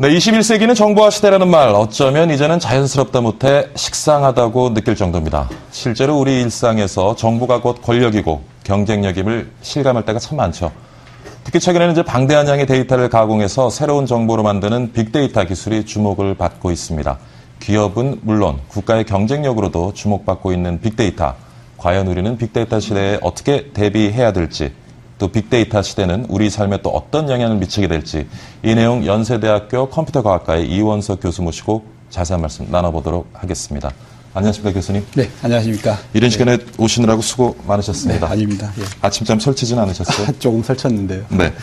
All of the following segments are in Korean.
네, 21세기는 정보화 시대라는 말, 어쩌면 이제는 자연스럽다 못해 식상하다고 느낄 정도입니다. 실제로 우리 일상에서 정보가 곧 권력이고 경쟁력임을 실감할 때가 참 많죠. 특히 최근에는 이제 방대한 양의 데이터를 가공해서 새로운 정보로 만드는 빅데이터 기술이 주목을 받고 있습니다. 기업은 물론 국가의 경쟁력으로도 주목받고 있는 빅데이터. 과연 우리는 빅데이터 시대에 어떻게 대비해야 될지, 또 빅데이터 시대는 우리 삶에 또 어떤 영향을 미치게 될지, 이 내용 연세대학교 컴퓨터과학과의 이원석 교수 모시고 자세한 말씀 나눠보도록 하겠습니다. 안녕하십니까, 교수님? 네, 안녕하십니까. 이른 시간에 오시느라고 수고 많으셨습니다. 네, 아닙니다. 예. 아침잠 설치진 않으셨어요? 조금 설쳤는데요. 네.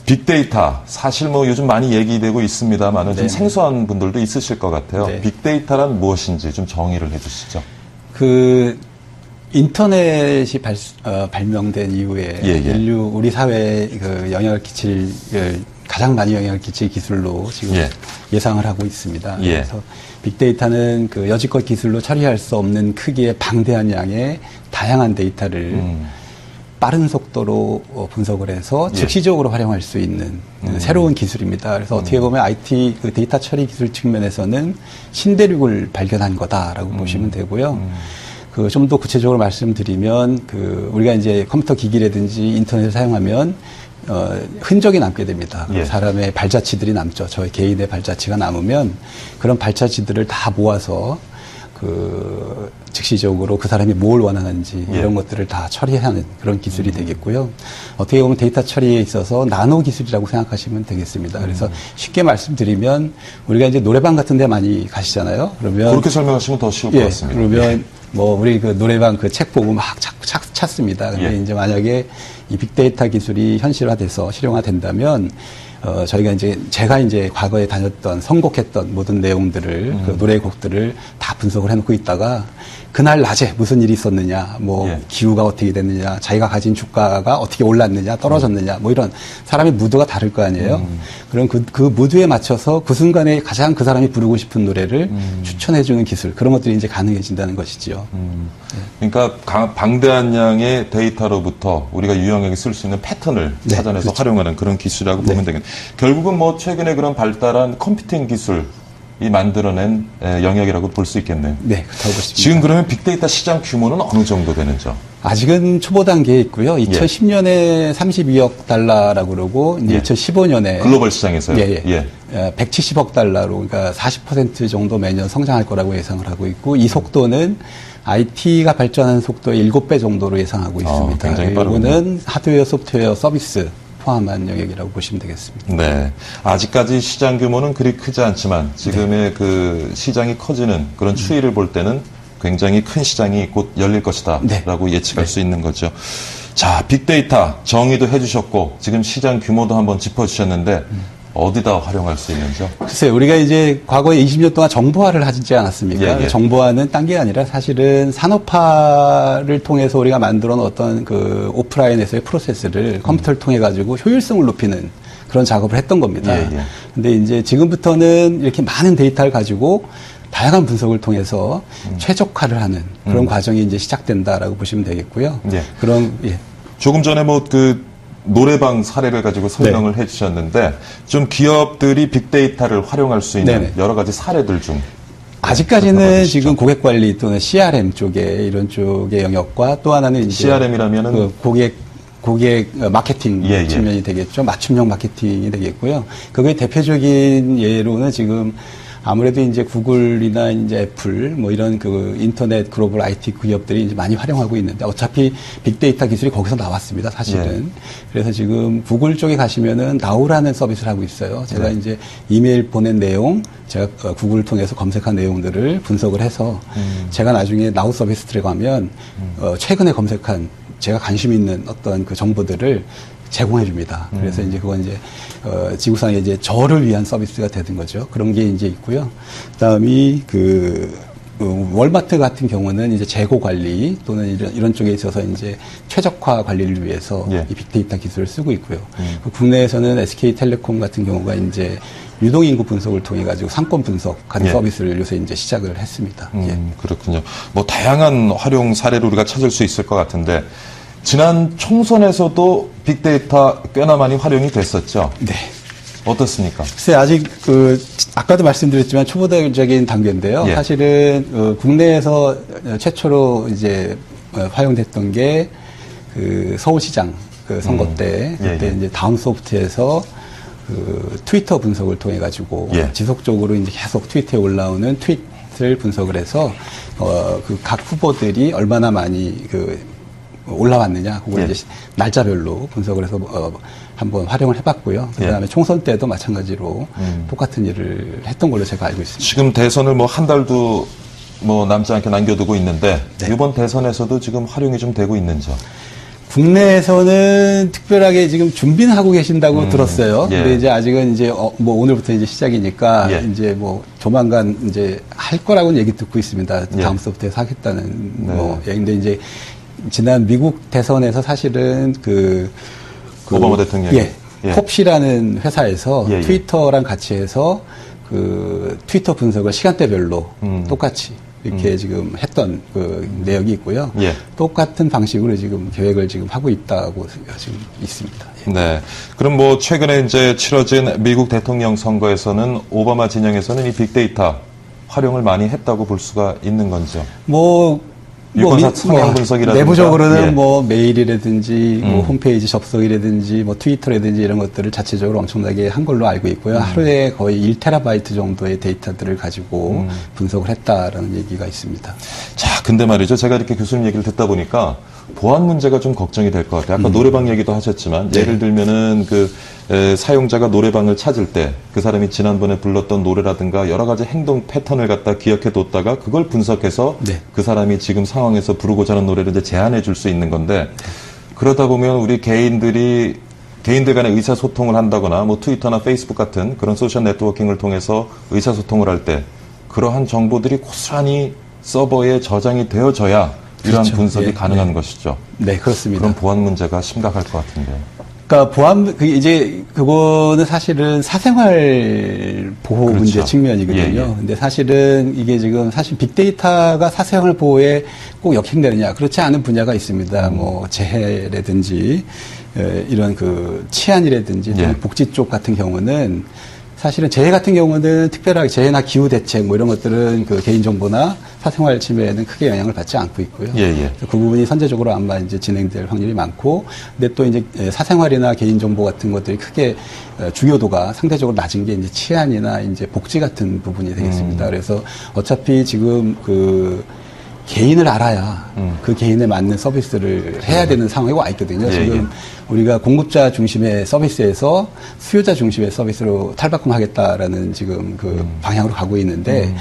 빅데이터, 사실 뭐 요즘 많이 얘기되고 있습니다만은 좀 생소한 분들도 있으실 것 같아요. 네. 빅데이터란 무엇인지 좀 정의를 해주시죠. 인터넷이 발명된 이후에 인류, 우리 사회에 영향을 끼칠, 가장 많이 영향을 끼칠 기술로 지금 예상을 하고 있습니다. 그래서 빅데이터는 여지껏 기술로 처리할 수 없는 크기의 방대한 양의 다양한 데이터를 빠른 속도로 분석을 해서 즉시적으로 활용할 수 있는 새로운 기술입니다. 그래서 어떻게 보면 IT 데이터 처리 기술 측면에서는 신대륙을 발견한 거다라고 보시면 되고요. 좀 더 구체적으로 말씀드리면, 우리가 이제 컴퓨터 기기라든지 인터넷을 사용하면, 흔적이 남게 됩니다. 사람의 발자취들이 남죠. 저희 개인의 발자취가 남으면, 그런 발자취들을 다 모아서, 즉시적으로 그 사람이 뭘 원하는지, 이런 것들을 다 처리하는 그런 기술이 되겠고요. 어떻게 보면 데이터 처리에 있어서 나노 기술이라고 생각하시면 되겠습니다. 그래서 쉽게 말씀드리면, 우리가 이제 노래방 같은 데 많이 가시잖아요. 그러면. 그렇게 설명하시면 더 쉬울 것 같습니다. 그러면, 우리 노래방 책 보고 막 찾습니다. 근데 이제 만약에 이 빅데이터 기술이 현실화돼서 실용화된다면, 제가 이제 과거에 다녔던, 선곡했던 모든 내용들을, 노래곡들을 다 분석을 해놓고 있다가, 그날 낮에 무슨 일이 있었느냐, 기후가 어떻게 됐느냐, 자기가 가진 주가가 어떻게 올랐느냐, 떨어졌느냐, 이런 사람의 무드가 다를 거 아니에요. 그럼 그 무드에 맞춰서 그 순간에 가장 그 사람이 부르고 싶은 노래를 추천해주는 기술, 그런 것들이 이제 가능해진다는 것이죠. 그러니까 방대한 양의 데이터로부터 우리가 유용하게 쓸 수 있는 패턴을 찾아내서 활용하는 그런 기술이라고 보면 되겠네요. 결국은 최근에 그런 발달한 컴퓨팅 기술이 만들어낸 영역이라고 볼 수 있겠네요. 네, 그렇다고 보십니다. 지금 그러면 빅데이터 시장 규모는 어느 정도 되는죠? 아직은 초보 단계에 있고요. 2010년에 32억 달러라고 그러고, 이제 2015년에. 글로벌 시장에서요? 170억 달러로, 그러니까 40% 정도 매년 성장할 거라고 예상을 하고 있고, 이 속도는 IT가 발전하는 속도의 7배 정도로 예상하고 있습니다. 굉장히 빠르군요. 이거는 하드웨어, 소프트웨어, 서비스 포함한 영역이라고 보시면 되겠습니다. 네. 아직까지 시장 규모는 그리 크지 않지만 지금의 시장이 커지는 그런 추이를 볼 때는 굉장히 큰 시장이 곧 열릴 것이다 라고 예측할 수 있는 거죠. 자, 빅데이터 정의도 해주셨고 지금 시장 규모도 한번 짚어주셨는데 어디다 활용할 수 있는지요? 글쎄요, 우리가 이제 과거에 20년 동안 정보화를 하지 않았습니까? 정보화는 딴 게 아니라 사실은 산업화를 통해서 우리가 만들어 놓은 어떤 오프라인에서의 프로세스를 컴퓨터를 통해 가지고 효율성을 높이는 그런 작업을 했던 겁니다. 근데 이제 지금부터는 이렇게 많은 데이터를 가지고 다양한 분석을 통해서 최적화를 하는 그런 과정이 이제 시작된다라고 보시면 되겠고요. 조금 전에 노래방 사례를 가지고 설명을 해주셨는데 좀 기업들이 빅데이터를 활용할 수 있는 여러 가지 사례들 중 아직까지는 지금 고객 관리 또는 CRM 쪽에 이런 쪽의 영역과 또 하나는 이제 CRM이라면은 고객 마케팅 측면이 되겠죠. 맞춤형 마케팅이 되겠고요. 그게 대표적인 예로는 지금 아무래도 이제 구글이나 이제 애플 이런 인터넷 글로벌 IT 기업들이 이제 많이 활용하고 있는데 어차피 빅데이터 기술이 거기서 나왔습니다, 사실은. 그래서 지금 구글 쪽에 가시면은 나우라는 서비스를 하고 있어요. 제가 이제 이메일 보낸 내용, 제가 구글을 통해서 검색한 내용들을 분석을 해서 제가 나중에 나우 서비스 들어가면 최근에 검색한 제가 관심 있는 어떤 정보들을 제공해 줍니다. 그래서 이제 그건 이제 지구상에 이제 저를 위한 서비스가 되는 거죠. 그런 게 이제 있고요. 그다음이 월마트 같은 경우는 이제 재고 관리 또는 이런 쪽에 있어서 이제 최적화 관리를 위해서 이 빅데이터 기술을 쓰고 있고요. 국내에서는 SK텔레콤 같은 경우가 이제 유동인구 분석을 통해 가지고 상권 분석하는 서비스를 요새 이제 시작을 했습니다. 그렇군요. 다양한 활용 사례를 우리가 찾을 수 있을 것 같은데 지난 총선에서도 빅데이터 꽤나 많이 활용이 됐었죠. 네. 어떻습니까? 글쎄, 아직 아까도 말씀드렸지만 초보적인 단계인데요. 예. 사실은 국내에서 최초로 이제 활용됐던 게 서울시장 선거 때 그때 이제 다운소프트에서 트위터 분석을 통해 가지고 지속적으로 이제 계속 트위터에 올라오는 트윗을 분석을 해서 각 후보들이 얼마나 많이 올라왔느냐, 그걸 이제 날짜별로 분석을 해서 한번 활용을 해봤고요. 그다음에 총선 때도 마찬가지로 똑같은 일을 했던 걸로 제가 알고 있습니다. 지금 대선을 한 달도 남지 않게 남겨두고 있는데 이번 대선에서도 지금 활용이 좀 되고 있는지요? 국내에서는 특별하게 지금 준비는 하고 계신다고 들었어요. 근데 이제 아직은 이제 오늘부터 이제 시작이니까 이제 조만간 이제 할 거라고는 얘기 듣고 있습니다. 다음 소프트에서 하겠다는 근데 이제 지난 미국 대선에서 사실은 오바마 대통령이 콥시라는 회사에서 트위터랑 같이 해서 트위터 분석을 시간대별로 똑같이 이렇게 지금 했던 내역이 있고요. 똑같은 방식으로 지금 계획을 지금 하고 있다고 지금 있습니다. 네. 그럼 최근에 이제 치러진 미국 대통령 선거에서는 오바마 진영에서는 이 빅데이터 활용을 많이 했다고 볼 수가 있는 건지요? 유권자 성향 분석이라든가 내부적으로는 메일이라든지 홈페이지 접속이라든지 트위터라든지 이런 것들을 자체적으로 엄청나게 한 걸로 알고 있고요. 하루에 거의 1테라바이트 정도의 데이터들을 가지고 분석을 했다라는 얘기가 있습니다. 자, 근데 말이죠. 제가 이렇게 교수님 얘기를 듣다 보니까 보안 문제가 좀 걱정이 될 것 같아요. 아까 노래방 얘기도 하셨지만 예를 들면은 사용자가 노래방을 찾을 때 그 사람이 지난번에 불렀던 노래라든가 여러 가지 행동 패턴을 갖다 기억해 뒀다가 그걸 분석해서 그 사람이 지금 상황에서 부르고자 하는 노래를 이제 제안해 줄 수 있는 건데 그러다 보면 우리 개인들 간의 의사소통을 한다거나 트위터나 페이스북 같은 그런 소셜 네트워킹을 통해서 의사소통을 할 때 그러한 정보들이 고스란히 서버에 저장이 되어져야 이러한 분석이 가능한 것이죠. 네, 그렇습니다. 그럼 보안 문제가 심각할 것 같은데요. 그러니까 그거는 사실은 사생활 보호 문제 측면이거든요. 근데 사실은 이게 지금 사실 빅데이터가 사생활 보호에 꼭 역행되느냐 그렇지 않은 분야가 있습니다. 재해라든지 이런 치안이라든지 복지 쪽 같은 경우는 사실은 재해 같은 경우는 특별하게 재해나 기후 대책 이런 것들은 개인정보나 사생활 침해에는 크게 영향을 받지 않고 있고요. 그 부분이 선제적으로 아마 이제 진행될 확률이 많고, 근데 또 이제 사생활이나 개인정보 같은 것들이 크게 중요도가 상대적으로 낮은 게 이제 치안이나 이제 복지 같은 부분이 되겠습니다. 그래서 어차피 지금 개인을 알아야 그 개인에 맞는 서비스를 해야 되는 상황에 와 있거든요. 지금 우리가 공급자 중심의 서비스에서 수요자 중심의 서비스로 탈바꿈하겠다라는 지금 방향으로 가고 있는데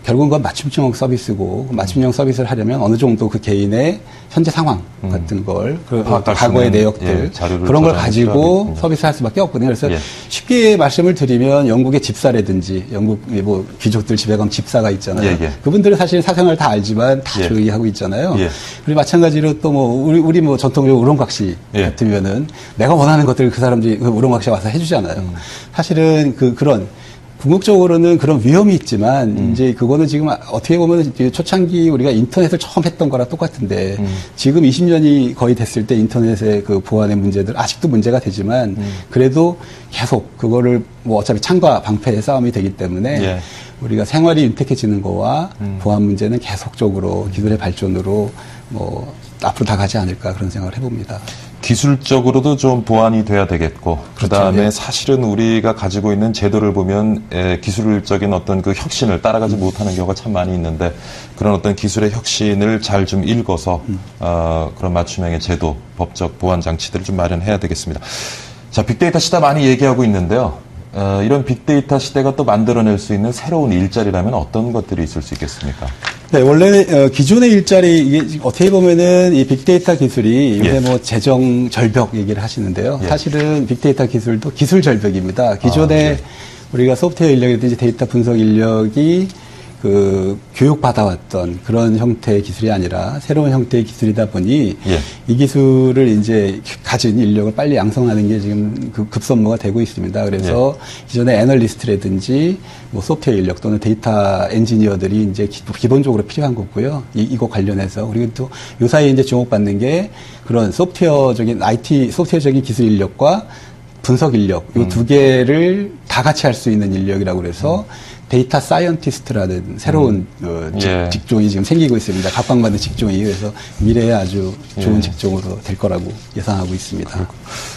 결국은 그건 맞춤형 서비스고 맞춤형 서비스를 하려면 어느 정도 그 개인의 현재 상황 같은 걸 과거의 내역들 그런 걸 가지고 서비스할 수밖에 없거든요. 그래서 쉽게 말씀을 드리면 영국의 집사라든지 영국 귀족들 집에 가면 집사가 있잖아요. 그분들은 사실 사생활 다 알지만 다 조의하고 있잖아요. 그리고 마찬가지로 또 우리 전통적으로 우렁각시 같으면은 내가 원하는 것들을 그 사람들이 우렁각시에 와서 해주잖아요. 사실은 그런 궁극적으로는 그런 위험이 있지만 이제 그거는 지금 어떻게 보면 초창기 우리가 인터넷을 처음 했던 거랑 똑같은데 지금 20년이 거의 됐을 때 인터넷의 보안의 문제들 아직도 문제가 되지만 그래도 계속 그거를 어차피 창과 방패의 싸움이 되기 때문에 우리가 생활이 윤택해지는 거와 보안 문제는 계속적으로 기술의 발전으로 앞으로 다 가지 않을까 그런 생각을 해봅니다. 기술적으로도 좀 보완이 돼야 되겠고, 그 다음에 사실은 우리가 가지고 있는 제도를 보면 기술적인 어떤 그 혁신을 따라가지 못하는 경우가 참 많이 있는데, 그런 어떤 기술의 혁신을 잘 좀 읽어서 그런 맞춤형의 제도, 법적 보완 장치들을 좀 마련해야 되겠습니다. 자, 빅데이터 시대 많이 얘기하고 있는데요. 이런 빅데이터 시대가 또 만들어낼 수 있는 새로운 일자리라면 어떤 것들이 있을 수 있겠습니까? 네, 원래 기존의 일자리 이게 어떻게 보면은 이 빅데이터 기술이 요새 재정 절벽 얘기를 하시는데요. 사실은 빅데이터 기술도 기술 절벽입니다. 기존에 우리가 소프트웨어 인력이라든지 데이터 분석 인력이 교육받아왔던 그런 형태의 기술이 아니라 새로운 형태의 기술이다 보니 이 기술을 이제 가진 인력을 빨리 양성하는 게 지금 급선무가 되고 있습니다. 그래서 기존의 애널리스트라든지 소프트웨어 인력 또는 데이터 엔지니어들이 이제 기본적으로 필요한 거고요. 이거 관련해서 그리고 또 요사이에 이제 주목받는 게 그런 소프트웨어적인 IT 소프트웨어적인 기술 인력과 분석 인력, 이 두 개를 다 같이 할 수 있는 인력이라고 그래서 데이터 사이언티스트라는 새로운 직종이 지금 생기고 있습니다. 각광받는 직종이. 그래서 미래에 아주 좋은 직종으로 될 거라고 예상하고 있습니다.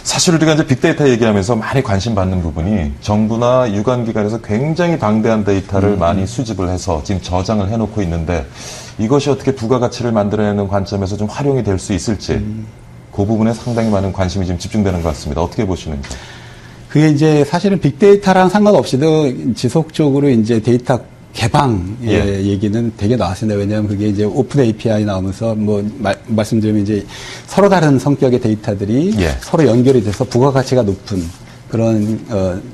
사실 우리가 이제 빅데이터 얘기하면서 많이 관심 받는 부분이 정부나 유관기관에서 굉장히 방대한 데이터를 많이 수집을 해서 지금 저장을 해놓고 있는데 이것이 어떻게 부가가치를 만들어내는 관점에서 좀 활용이 될 수 있을지 그 부분에 상당히 많은 관심이 지금 집중되는 것 같습니다. 어떻게 보시는지. 그게 이제 사실은 빅데이터랑 상관없이도 지속적으로 이제 데이터 개방 얘기는 되게 나왔습니다. 왜냐하면 그게 이제 오픈 API 나오면서 뭐 말씀드리면 이제 서로 다른 성격의 데이터들이 서로 연결이 돼서 부가가치가 높은 그런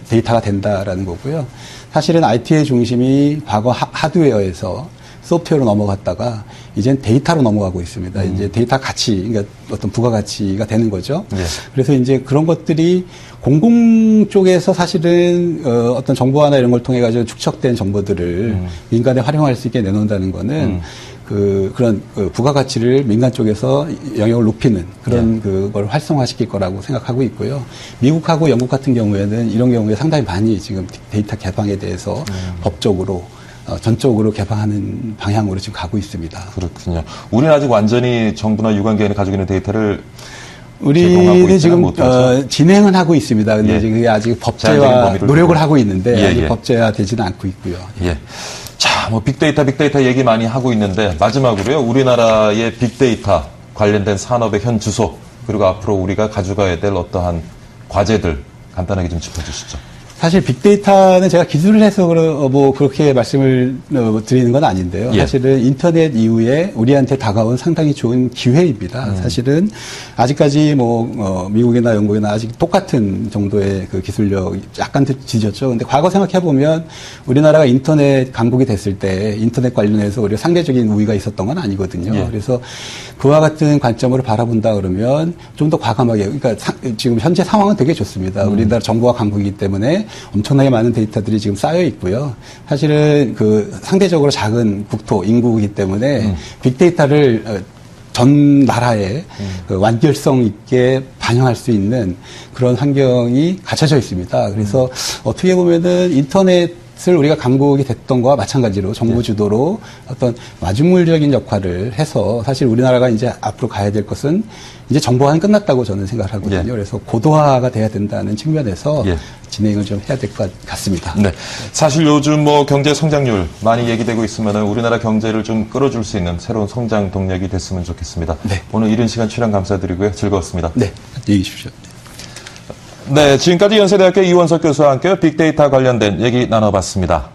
데이터가 된다라는 거고요. 사실은 IT의 중심이 과거 하드웨어에서 소프트웨어로 넘어갔다가 이젠 데이터로 넘어가고 있습니다. 이제 데이터 가치, 그러니까 어떤 부가가치가 되는 거죠. 그래서 이제 그런 것들이 공공 쪽에서 사실은 어떤 정보화나 이런 걸 통해 가지고 축적된 정보들을 민간에 활용할 수 있게 내놓는다는 거는 그런 부가가치를 민간 쪽에서 영역을 높이는 그런 그걸 활성화시킬 거라고 생각하고 있고요. 미국하고 영국 같은 경우에는 이런 경우에 상당히 많이 지금 데이터 개방에 대해서 법적으로 전적으로 개방하는 방향으로 지금 가고 있습니다. 그렇군요. 우리는 아직 완전히 정부나 유관기관이 가지고 있는 데이터를 우리는 지금 진행은 하고 있습니다. 근데 그게 아직 법제화 노력을 하고 있는데 아직 법제화 되지는 않고 있고요. 자, 뭐 빅데이터 얘기 많이 하고 있는데 마지막으로요. 우리나라의 빅데이터 관련된 산업의 현 주소 그리고 앞으로 우리가 가져가야 될 어떠한 과제들 간단하게 좀 짚어주시죠. 사실 빅데이터는 제가 기술을 해서 뭐 그렇게 말씀을 드리는 건 아닌데요. 사실은 인터넷 이후에 우리한테 다가온 상당히 좋은 기회입니다. 사실은 아직까지 뭐 미국이나 영국이나 아직 똑같은 정도의 그 기술력 약간 뒤졌죠. 근데 과거 생각해 보면 우리나라가 인터넷 강국이 됐을 때 인터넷 관련해서 우리가 상대적인 우위가 있었던 건 아니거든요. 그래서 그와 같은 관점으로 바라본다 그러면 좀 더 과감하게, 그러니까 지금 현재 상황은 되게 좋습니다. 우리나라 정보화 강국이기 때문에 엄청나게 많은 데이터들이 지금 쌓여 있고요. 사실은 그 상대적으로 작은 국토, 인구이기 때문에 빅데이터를 전 나라에 그 완결성 있게 반영할 수 있는 그런 환경이 갖춰져 있습니다. 그래서 어떻게 보면은 인터넷을 우리가 강국이 됐던 거와 마찬가지로 정부 주도로 어떤 마중물적인 역할을 해서 사실 우리나라가 이제 앞으로 가야 될 것은 이제 정보화는 끝났다고 저는 생각을 하거든요. 그래서 고도화가 돼야 된다는 측면에서 진행을 좀 해야 될 것 같습니다. 네. 사실 요즘 뭐 경제 성장률 많이 얘기되고 있으면 우리나라 경제를 좀 끌어줄 수 있는 새로운 성장 동력이 됐으면 좋겠습니다. 오늘 이른 시간 출연 감사드리고요. 즐거웠습니다. 네. 안녕히 계십시오. 네. 지금까지 연세대학교 이원석 교수와 함께 빅데이터 관련된 얘기 나눠봤습니다.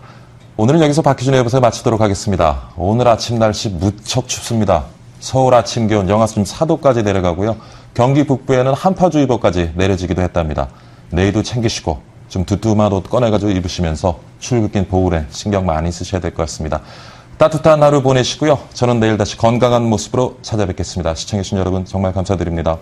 오늘은 여기서 박희준의 여보세요 마치도록 하겠습니다. 오늘 아침 날씨 무척 춥습니다. 서울 아침 기온 영하수준 4도까지 내려가고요. 경기 북부에는 한파주의보까지 내려지기도 했답니다. 내일도 챙기시고 좀 두툼한 옷 꺼내가지고 입으시면서 출근길 보울에 신경 많이 쓰셔야 될 것 같습니다. 따뜻한 하루 보내시고요. 저는 내일 다시 건강한 모습으로 찾아뵙겠습니다. 시청해주신 여러분 정말 감사드립니다.